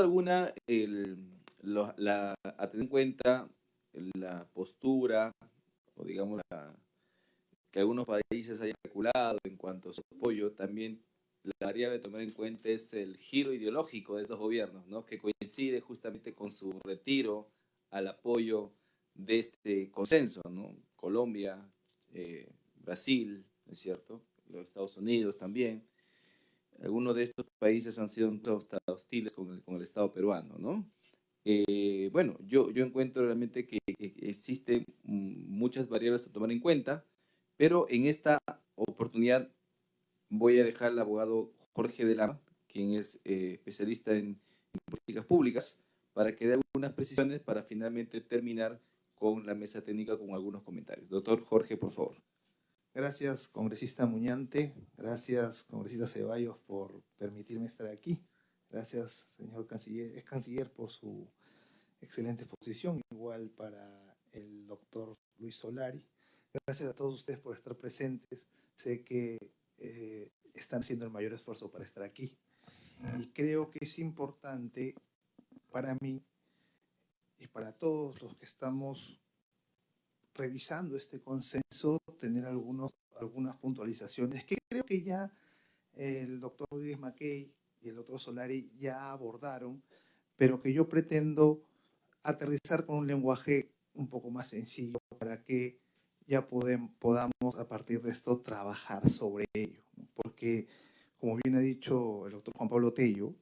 alguna, a tener en cuenta la postura, o digamos, que algunos países hayan calculado en cuanto a su apoyo, también la variable de tomar en cuenta es el giro ideológico de estos gobiernos, ¿no? Que coincide justamente con su retiro al apoyo de este consenso, ¿no? Colombia, Brasil, ¿no es cierto? Los Estados Unidos también. Algunos de estos países han sido hostiles con el Estado peruano, ¿no? Bueno, yo encuentro realmente que existen muchas variables a tomar en cuenta, pero en esta oportunidad voy a dejar al abogado Jorge de Lama, quien es especialista en políticas públicas, para que dé algunas precisiones para finalmente terminar con la mesa técnica con algunos comentarios. Doctor Jorge, por favor. Gracias, congresista Muñante. Gracias, congresista Ceballos, por permitirme estar aquí. Gracias, señor canciller, canciller, por su excelente exposición. Igual para el doctor Luis Solari. Gracias a todos ustedes por estar presentes. Sé que están haciendo el mayor esfuerzo para estar aquí. Y creo que es importante para mí y para todos los que estamos revisando este consenso, tener algunas puntualizaciones que creo que ya el doctor Rodríguez Mackey y el doctor Solari ya abordaron, pero que yo pretendo aterrizar con un lenguaje un poco más sencillo para que ya podamos a partir de esto trabajar sobre ello. Porque, como bien ha dicho el doctor Juan Pablo Tello,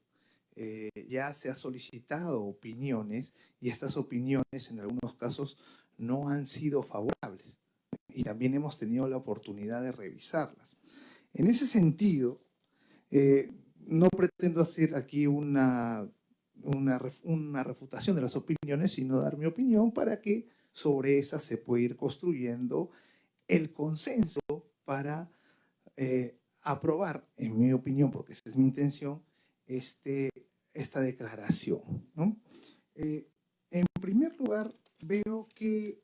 ya se ha solicitado opiniones y estas opiniones en algunos casos no han sido favorables y también hemos tenido la oportunidad de revisarlas. En ese sentido, no pretendo hacer aquí una refutación de las opiniones, sino dar mi opinión para que sobre esa se pueda ir construyendo el consenso para aprobar, en mi opinión, porque esa es mi intención, esta declaración, ¿no? En primer lugar, veo que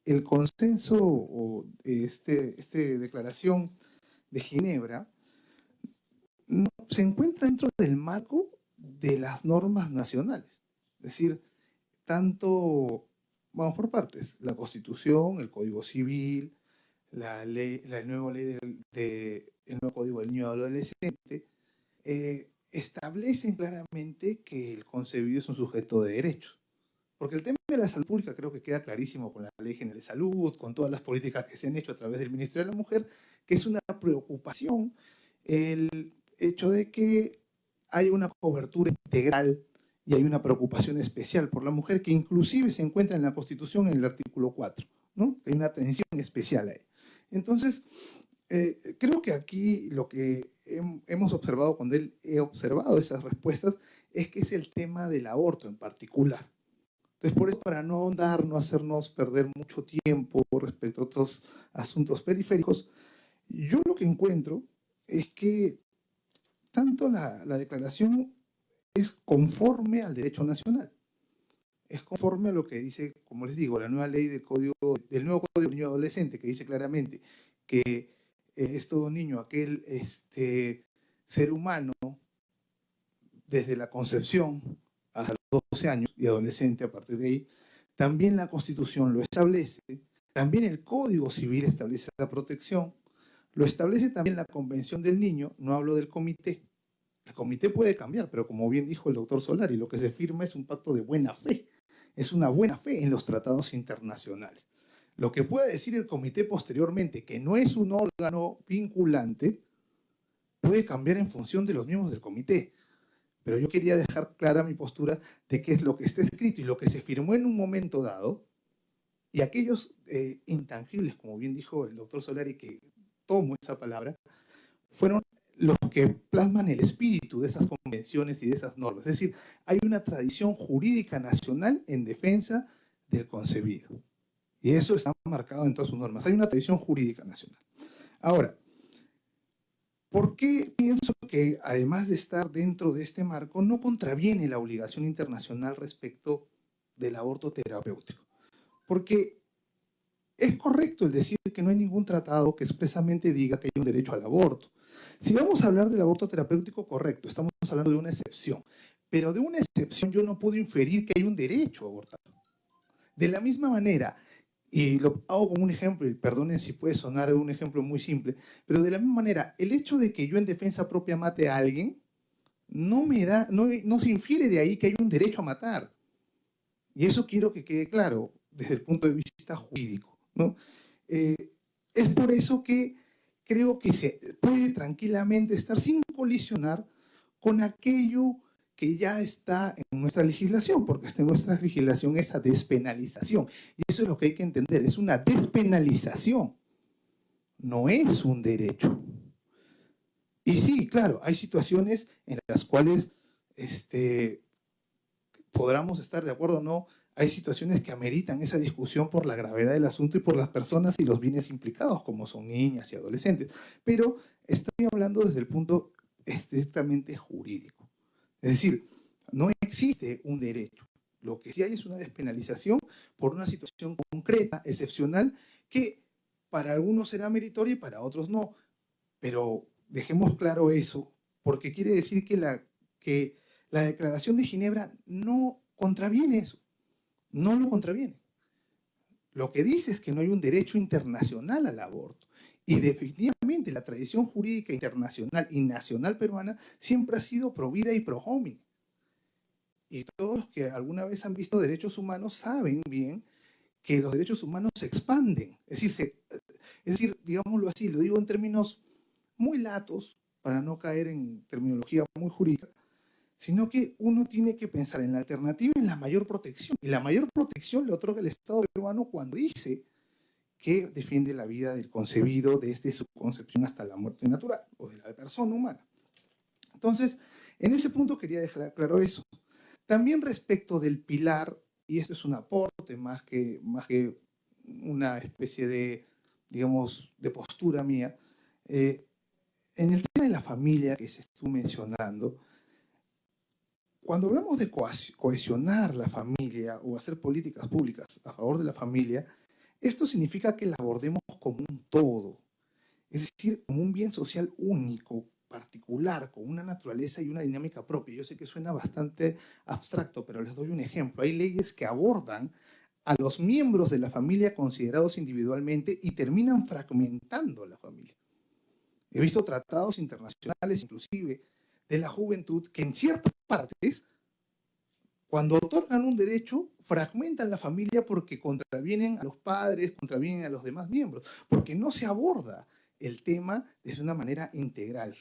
el consenso o declaración de Ginebra no, se encuentra dentro del marco de las normas nacionales. Es decir, tanto, vamos por partes, la Constitución, el Código Civil, la nueva ley el nuevo Código del Niño y Adolescente, establecen claramente que el concebido es un sujeto de derechos. Porque el tema de la salud pública creo que queda clarísimo con la Ley General de Salud, con todas las políticas que se han hecho a través del Ministerio de la Mujer, que es una preocupación el hecho de que hay una cobertura integral y hay una preocupación especial por la mujer que inclusive se encuentra en la Constitución en el artículo 4, ¿no? Hay una atención especial ahí. Entonces, creo que aquí lo que hemos observado cuando he observado esas respuestas es que es el tema del aborto en particular. Entonces, por eso, para no ahondar, no hacernos perder mucho tiempo respecto a otros asuntos periféricos, yo lo que encuentro es que tanto la declaración es conforme al derecho nacional, es conforme a lo que dice, como les digo, la nueva ley del nuevo Código del Niño y Adolescente, que dice claramente que es todo niño aquel ser humano desde la concepción hasta los 12 años y adolescente a partir de ahí. También la Constitución lo establece, también el Código Civil establece la protección, lo establece también la Convención del Niño, no hablo del comité. El comité puede cambiar, pero como bien dijo el doctor Solari, lo que se firma es un pacto de buena fe, es una buena fe en los tratados internacionales. Lo que puede decir el comité posteriormente, que no es un órgano vinculante, puede cambiar en función de los miembros del comité. Pero yo quería dejar clara mi postura de qué es lo que está escrito y lo que se firmó en un momento dado, y aquellos intangibles, como bien dijo el doctor Solari, que tomo esa palabra, fueron los que plasman el espíritu de esas convenciones y de esas normas. Es decir, hay una tradición jurídica nacional en defensa del concebido. Y eso está marcado en todas sus normas. Hay una tradición jurídica nacional. Ahora, ¿por qué pienso que, además de estar dentro de este marco, no contraviene la obligación internacional respecto del aborto terapéutico? Porque es correcto el decir que no hay ningún tratado que expresamente diga que hay un derecho al aborto. Si vamos a hablar del aborto terapéutico, correcto, estamos hablando de una excepción. Pero de una excepción yo no puedo inferir que hay un derecho a abortar. De la misma manera, y lo hago como un ejemplo, y perdonen si puede sonar un ejemplo muy simple, pero de la misma manera, el hecho de que yo en defensa propia mate a alguien, no se infiere de ahí que hay un derecho a matar. Y eso quiero que quede claro desde el punto de vista jurídico, ¿no? Eh, es por eso que creo que se puede tranquilamente estar sin colisionar con aquello que ya está en nuestra legislación, porque en nuestra legislación esa despenalización. Y eso es lo que hay que entender, es una despenalización, no es un derecho. Y sí, claro, hay situaciones en las cuales podamos estar de acuerdo o no, hay situaciones que ameritan esa discusión por la gravedad del asunto y por las personas y los bienes implicados, como son niñas y adolescentes. Pero estoy hablando desde el punto estrictamente jurídico. Es decir, no existe un derecho. Lo que sí hay es una despenalización por una situación concreta, excepcional, que para algunos será meritoria y para otros no. Pero dejemos claro eso, porque quiere decir que la Declaración de Ginebra no contraviene eso, no lo contraviene. Lo que dice es que no hay un derecho internacional al aborto. Y definitivamente la tradición jurídica internacional y nacional peruana siempre ha sido pro vida y pro homine. Y todos los que alguna vez han visto derechos humanos saben bien que los derechos humanos se expanden. Es decir, digámoslo así, lo digo en términos muy latos, para no caer en terminología muy jurídica, sino que uno tiene que pensar en la alternativa y en la mayor protección. Y la mayor protección le otorga el Estado peruano cuando dice que defiende la vida del concebido desde su concepción hasta la muerte natural, o de la persona humana. Entonces, en ese punto quería dejar claro eso. También respecto del pilar, y esto es un aporte más que una especie de, digamos, de postura mía, en el tema de la familia que se estuvo mencionando, cuando hablamos de cohesionar la familia o hacer políticas públicas a favor de la familia, esto significa que la abordemos como un todo, es decir, como un bien social único, particular, con una naturaleza y una dinámica propia. Yo sé que suena bastante abstracto, pero les doy un ejemplo. Hay leyes que abordan a los miembros de la familia considerados individualmente y terminan fragmentando la familia. He visto tratados internacionales, inclusive, de la juventud, que en ciertas partes, cuando otorgan un derecho, fragmentan la familia porque contravienen a los padres, contravienen a los demás miembros, porque no se aborda el tema desde una manera integral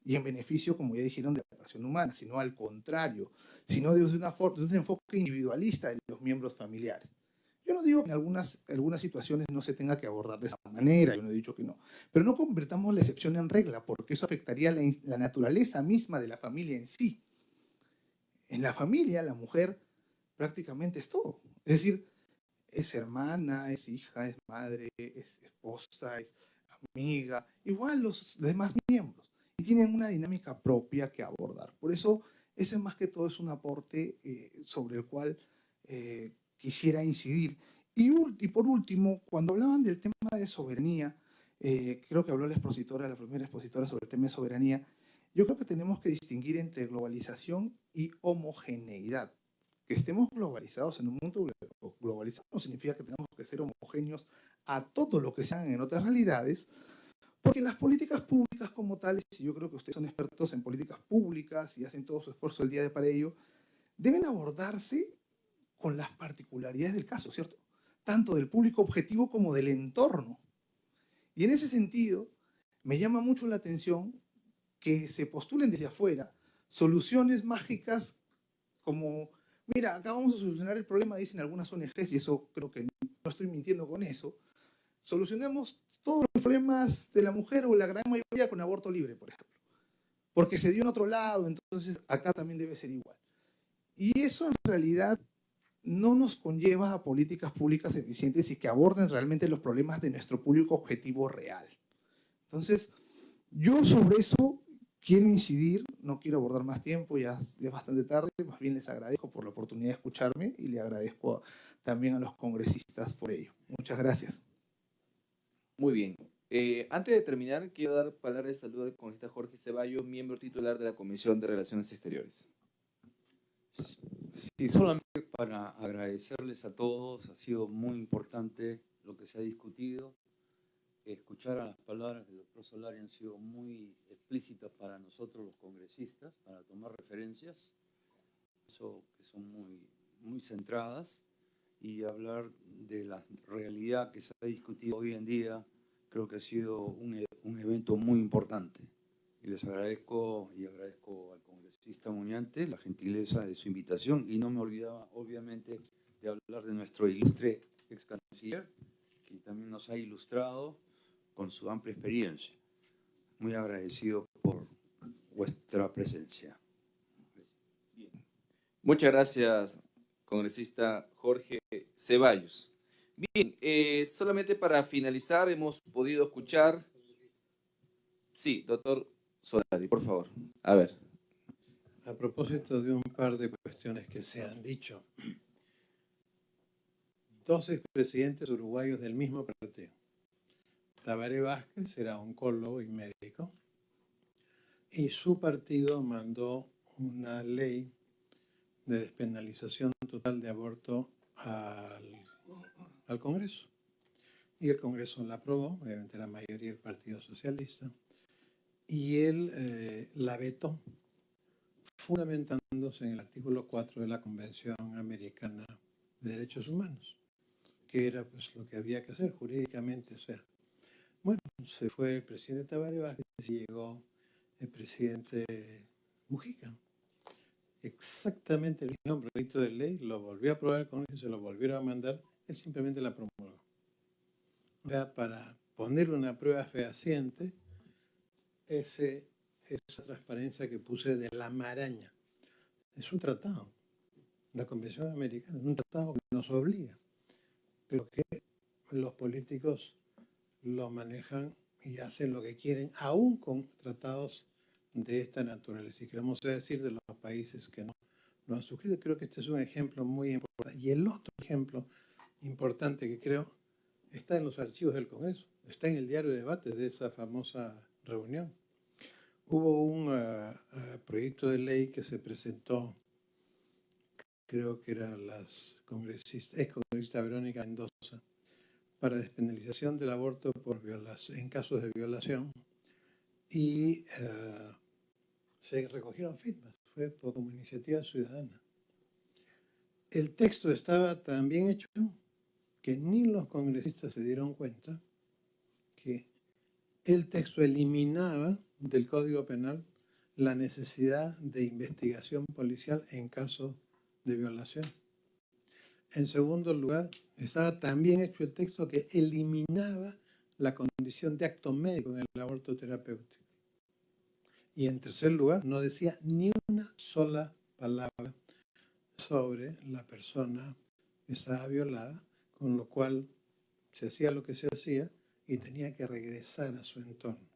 y en beneficio, como ya dijeron, de la persona humana, sino al contrario, sino desde un enfoque individualista de los miembros familiares. Yo no digo que en algunas situaciones no se tenga que abordar de esa manera, yo no he dicho que no, pero no convertamos la excepción en regla, porque eso afectaría la naturaleza misma de la familia en sí. En la familia, la mujer prácticamente es todo. Es decir, es hermana, es hija, es madre, es esposa, es amiga, igual los demás miembros. Y tienen una dinámica propia que abordar. Por eso, ese más que todo es un aporte sobre el cual quisiera incidir. Y por último, cuando hablaban del tema de soberanía, creo que habló la primera expositora sobre el tema de soberanía, yo creo que tenemos que distinguir entre globalización y homogeneidad. Que estemos globalizados en un mundo globalizado no significa que tengamos que ser homogéneos a todo lo que sean en otras realidades, porque las políticas públicas como tales, y yo creo que ustedes son expertos en políticas públicas y hacen todo su esfuerzo el día de para ello, deben abordarse con las particularidades del caso, ¿cierto? Tanto del público objetivo como del entorno. Y en ese sentido, me llama mucho la atención que se postulen desde afuera soluciones mágicas como, mira, acá vamos a solucionar el problema, dicen algunas ONGs, y eso creo que no estoy mintiendo con eso, solucionamos todos los problemas de la mujer o la gran mayoría con aborto libre, por ejemplo. Porque se dio en otro lado, entonces acá también debe ser igual. Y eso en realidad no nos conlleva a políticas públicas eficientes y que aborden realmente los problemas de nuestro público objetivo real. Entonces, yo sobre eso quiero incidir, no quiero abordar más tiempo, ya es bastante tarde, más bien les agradezco por la oportunidad de escucharme y le agradezco también a los congresistas por ello. Muchas gracias. Muy bien. Antes de terminar, quiero dar palabra de saludo al congresista Jorge Ceballos, miembro titular de la Comisión de Relaciones Exteriores. Sí, solamente para agradecerles a todos, ha sido muy importante lo que se ha discutido. Escuchar a las palabras del doctor Solari han sido muy explícitas para nosotros los congresistas, para tomar referencias, eso que son muy centradas, y hablar de la realidad que se ha discutido hoy en día, creo que ha sido un evento muy importante. Y les agradezco al congresista Muñante la gentileza de su invitación, y no me olvidaba obviamente de hablar de nuestro ilustre ex canciller, que también nos ha ilustrado con su amplia experiencia. Muy agradecido por vuestra presencia. Bien. Muchas gracias, congresista Jorge Ceballos. Bien, solamente para finalizar, hemos podido escuchar... Sí, doctor Solari, por favor. A ver. A propósito de un par de cuestiones que se han dicho, 2 expresidentes uruguayos del mismo partido. Tabaré Vázquez era oncólogo y médico, y su partido mandó una ley de despenalización total de aborto al Congreso. Y el Congreso la aprobó, obviamente la mayoría del Partido Socialista, y él la vetó, fundamentándose en el artículo 4 de la Convención Americana de Derechos Humanos, que era pues lo que había que hacer jurídicamente. O sea, bueno, se fue el presidente Tabaré Vázquez y llegó el presidente Mujica. Exactamente el mismo proyecto de ley, lo volvió a aprobar el Congreso, se lo volvieron a mandar, él simplemente la promulgó. O sea, para poner una prueba fehaciente, esa transparencia que puse de la maraña. Es un tratado, la Convención Americana, es un tratado que nos obliga, pero que los políticos lo manejan y hacen lo que quieren, aún con tratados de esta naturaleza. Y que vamos a decir de los países que no lo han suscrito. Creo que este es un ejemplo muy importante. Y el otro ejemplo importante que creo está en los archivos del Congreso, está en el diario de debates de esa famosa reunión. Hubo un proyecto de ley que se presentó, creo que era ex congresista Verónica Mendoza, para despenalización del aborto en casos de violación, y se recogieron firmas, fue como iniciativa ciudadana. El texto estaba tan bien hecho que ni los congresistas se dieron cuenta que el texto eliminaba del Código Penal la necesidad de investigación policial en caso de violación. En segundo lugar, estaba tan bien hecho el texto que eliminaba la condición de acto médico en el aborto terapéutico. Y en tercer lugar, no decía ni una sola palabra sobre la persona que estaba violada, con lo cual se hacía lo que se hacía y tenía que regresar a su entorno.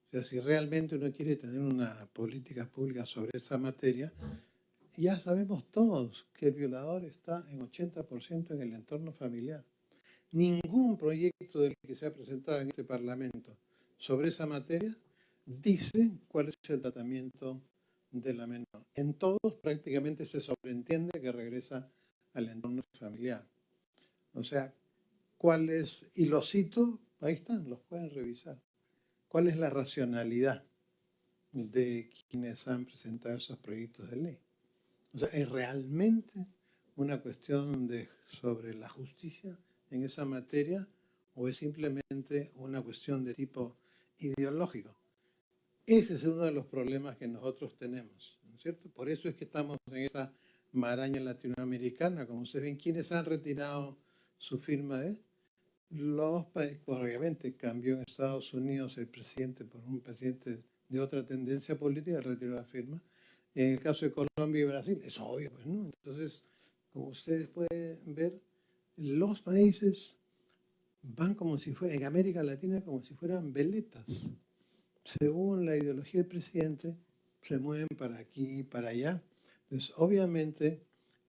O sea, si realmente uno quiere tener una política pública sobre esa materia, ya sabemos todos que el violador está en 80% en el entorno familiar. Ningún proyecto del que se ha presentado en este Parlamento sobre esa materia dice cuál es el tratamiento de la menor. En todos prácticamente se sobreentiende que regresa al entorno familiar. O sea, ¿cuál es? Y los cito, ahí están, los pueden revisar. ¿Cuál es la racionalidad de quienes han presentado esos proyectos de ley? O sea, ¿es realmente una cuestión sobre la justicia en esa materia o es simplemente una cuestión de tipo ideológico? Ese es uno de los problemas que nosotros tenemos, ¿no es cierto? Por eso es que estamos en esa maraña latinoamericana. Como ustedes ven, ¿quiénes han retirado su firma de los países? Obviamente cambió en Estados Unidos el presidente por un presidente de otra tendencia política, retiró la firma. En el caso de Colombia y Brasil, es obvio, pues, ¿no? Entonces, como ustedes pueden ver, los países van como si fueran, en América Latina, como si fueran veletas. Según la ideología del presidente, se mueven para aquí y para allá. Entonces, obviamente,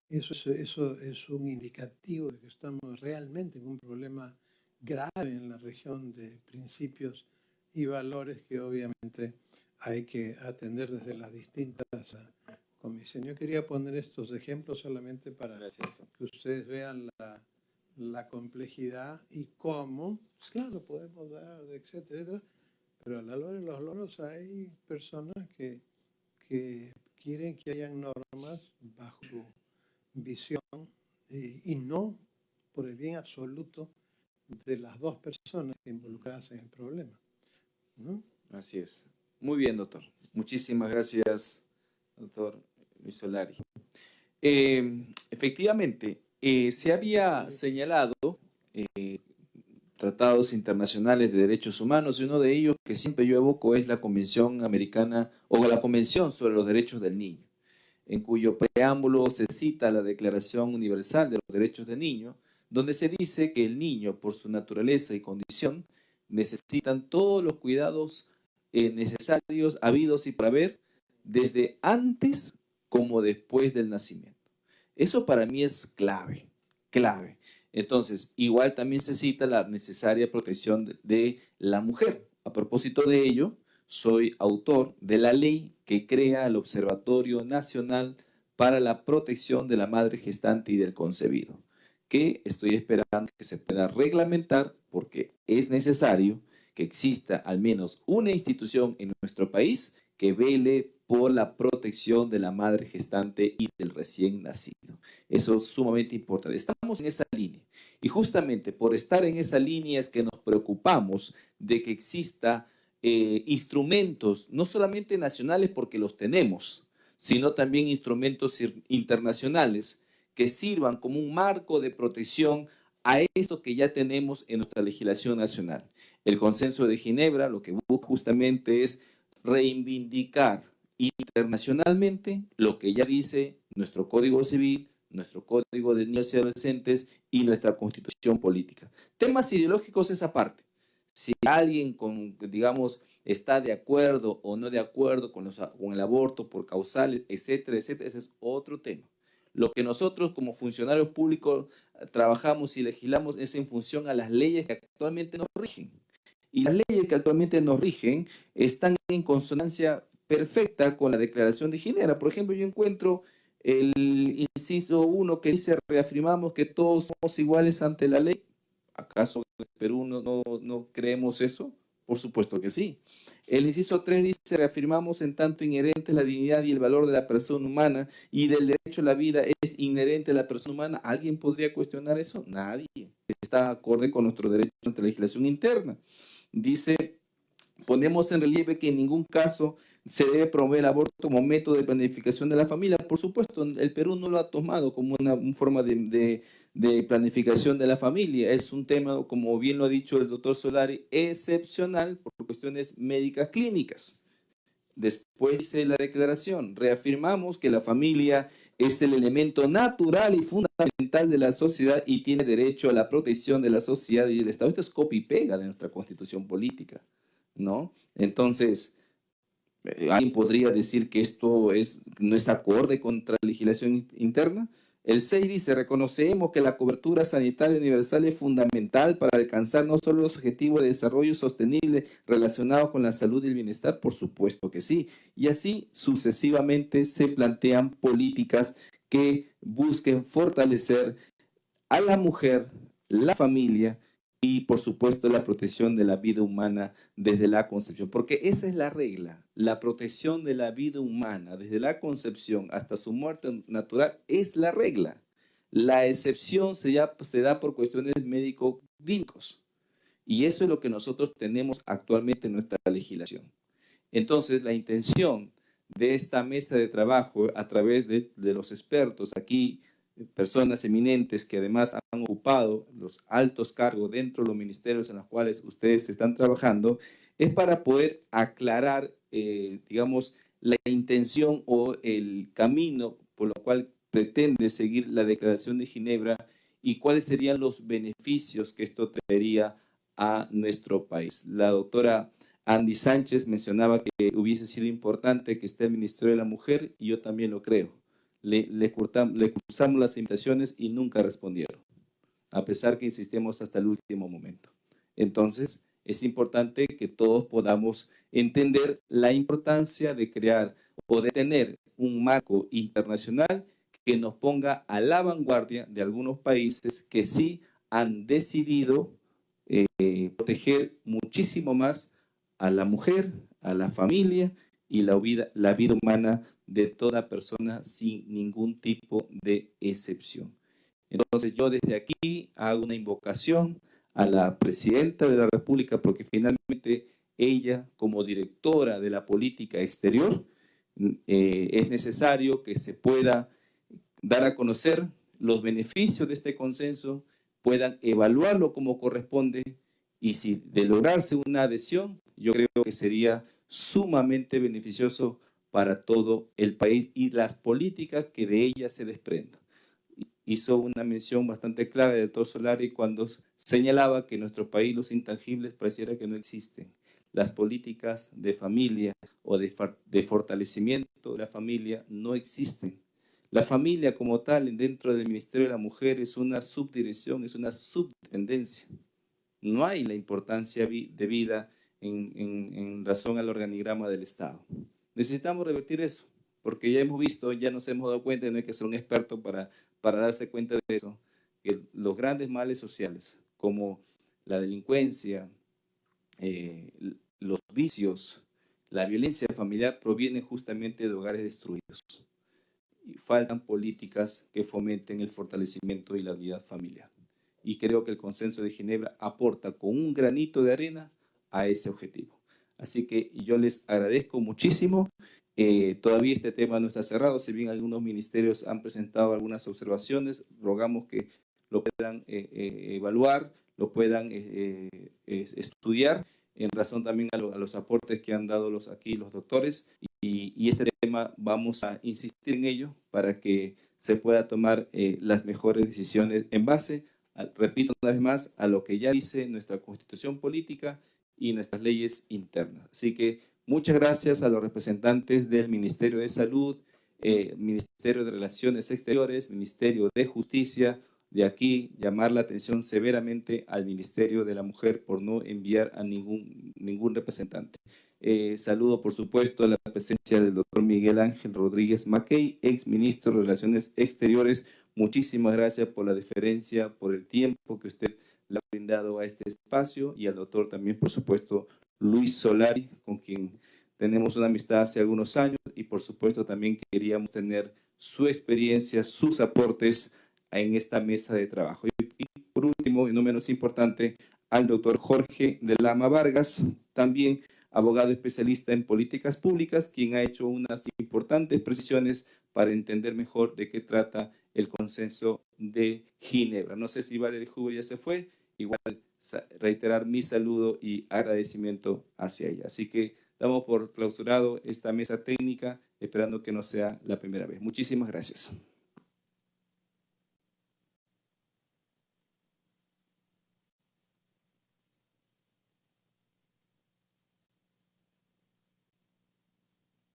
eso es un indicativo de que estamos realmente en un problema grave en la región de principios y valores que obviamente hay que atender desde las distintas comisiones. Yo quería poner estos ejemplos solamente para Gracias. que ustedes vean la complejidad y cómo, pues claro, podemos dar, etcétera, etcétera, pero a la hora de los loros hay personas que quieren que hayan normas bajo su visión y no por el bien absoluto de las dos personas involucradas en el problema, ¿no? Así es. Muy bien, doctor. Muchísimas gracias, doctor Luis Solari. Efectivamente, se había señalado tratados internacionales de derechos humanos y uno de ellos que siempre yo evoco es la Convención Americana o la Convención sobre los Derechos del Niño, en cuyo preámbulo se cita la Declaración Universal de los Derechos del Niño, donde se dice que el niño, por su naturaleza y condición, necesitan todos los cuidados necesarios, habidos y por haber, desde antes como después del nacimiento. Eso para mí es clave, clave. Entonces, igual también se cita la necesaria protección de la mujer. A propósito de ello, soy autor de la ley que crea el Observatorio Nacional para la Protección de la Madre Gestante y del Concebido, que estoy esperando que se pueda reglamentar porque es necesario que exista al menos una institución en nuestro país que vele por la protección de la madre gestante y del recién nacido. Eso es sumamente importante. Estamos en esa línea y justamente por estar en esa línea es que nos preocupamos de que exista instrumentos, no solamente nacionales porque los tenemos, sino también instrumentos internacionales que sirvan como un marco de protección a esto que ya tenemos en nuestra legislación nacional. El Consenso de Ginebra lo que busca justamente es reivindicar internacionalmente lo que ya dice nuestro Código Civil, nuestro Código de Niños y Adolescentes y nuestra Constitución Política. Temas ideológicos esa parte. Si alguien digamos, está de acuerdo o no de acuerdo con el aborto por causales, etcétera, etcétera, ese es otro tema. Lo que nosotros como funcionarios públicos trabajamos y legislamos es en función a las leyes que actualmente nos rigen. Y las leyes que actualmente nos rigen están en consonancia perfecta con la Declaración de Ginebra. Por ejemplo, yo encuentro el inciso 1 que dice: reafirmamos que todos somos iguales ante la ley. ¿Acaso en Perú no creemos eso? Por supuesto que sí. El inciso 3 dice: reafirmamos en tanto inherente la dignidad y el valor de la persona humana y del derecho a la vida es inherente a la persona humana. ¿Alguien podría cuestionar eso? Nadie. Está acorde con nuestro derecho ante la legislación interna. Dice: ponemos en relieve que en ningún caso se debe promover el aborto como método de planificación de la familia. Por supuesto, el Perú no lo ha tomado como una forma de planificación de la familia. Es un tema, como bien lo ha dicho el doctor Solari, excepcional por cuestiones médicas clínicas. Después dice la declaración: reafirmamos que la familia es el elemento natural y fundamental de la sociedad y tiene derecho a la protección de la sociedad y del Estado. Esto es copia y pega de nuestra constitución política, ¿no? Entonces, ¿alguien podría decir que esto no es acorde contra la legislación interna? El 6 dice: reconocemos que la cobertura sanitaria universal es fundamental para alcanzar no solo los objetivos de desarrollo sostenible relacionados con la salud y el bienestar, por supuesto que sí, y así sucesivamente se plantean políticas que busquen fortalecer a la mujer, la familia y, por supuesto, la protección de la vida humana desde la concepción, porque esa es la regla, la protección de la vida humana desde la concepción hasta su muerte natural es la regla. La excepción se da por cuestiones médico-clínicos y eso es lo que nosotros tenemos actualmente en nuestra legislación. Entonces, la intención de esta mesa de trabajo a través de los expertos aquí, personas eminentes que además han ocupado los altos cargos dentro de los ministerios en los cuales ustedes están trabajando, es para poder aclarar, digamos, la intención o el camino por lo cual pretende seguir la Declaración de Ginebra y cuáles serían los beneficios que esto traería a nuestro país. La doctora Andy Sánchez mencionaba que hubiese sido importante que esté el Ministerio de la Mujer y yo también lo creo. Le cursamos las invitaciones y nunca respondieron. a pesar que insistimos hasta el último momento. Entonces, es importante que todos podamos entender la importancia de crear o de tener un marco internacional que nos ponga a la vanguardia de algunos países que sí han decidido proteger muchísimo más a la mujer, a la familia y la vida humana de toda persona sin ningún tipo de excepción. Entonces yo desde aquí hago una invocación a la Presidenta de la República, porque finalmente ella, como directora de la política exterior, es necesario que se pueda dar a conocer los beneficios de este consenso, puedan evaluarlo como corresponde, y si de lograrse una adhesión, yo creo que sería sumamente beneficioso para todo el país y las políticas que de ella se desprendan. Hizo una mención bastante clara del doctor Solari cuando señalaba que en nuestro país los intangibles pareciera que no existen. Las políticas de familia o de fortalecimiento de la familia no existen. La familia como tal dentro del Ministerio de la Mujer es una subdirección, es una subdependencia. No hay la importancia de vida en razón al organigrama del Estado. Necesitamos revertir eso, porque ya hemos visto, ya nos hemos dado cuenta, no hay que ser un experto para darse cuenta de eso, que los grandes males sociales, como la delincuencia, los vicios, la violencia familiar, provienen justamente de hogares destruidos. Y faltan políticas que fomenten el fortalecimiento y la unidad familiar. Y creo que el Consenso de Ginebra aporta con un granito de arena a ese objetivo. Así que yo les agradezco muchísimo. Todavía este tema no está cerrado, si bien algunos ministerios han presentado algunas observaciones, rogamos que lo puedan evaluar, lo puedan estudiar, en razón también a los aportes que han dado aquí los doctores, y este tema vamos a insistir en ello para que se pueda tomar las mejores decisiones en base, repito una vez más, a lo que ya dice nuestra Constitución Política y nuestras leyes internas. Así que muchas gracias a los representantes del Ministerio de Salud, Ministerio de Relaciones Exteriores, Ministerio de Justicia. De aquí llamar la atención severamente al Ministerio de la Mujer por no enviar a ningún representante. Saludo, por supuesto, a la presencia del doctor Miguel Ángel Rodríguez Mackey, ex ministro de Relaciones Exteriores. Muchísimas gracias por la deferencia, por el tiempo que usted le ha brindado a este espacio, y al doctor también, por supuesto, Luis Solari, con quien tenemos una amistad hace algunos años, y por supuesto también queríamos tener su experiencia, sus aportes en esta mesa de trabajo. Y por último, y no menos importante, al doctor Jorge de Lama Vargas, también abogado especialista en políticas públicas, quien ha hecho unas importantes precisiones para entender mejor de qué trata el Consenso de Ginebra. No sé si Valerie Huber ya se fue, igual reiterar mi saludo y agradecimiento hacia ella. Así que damos por clausurado esta mesa técnica, esperando que no sea la primera vez. Muchísimas gracias.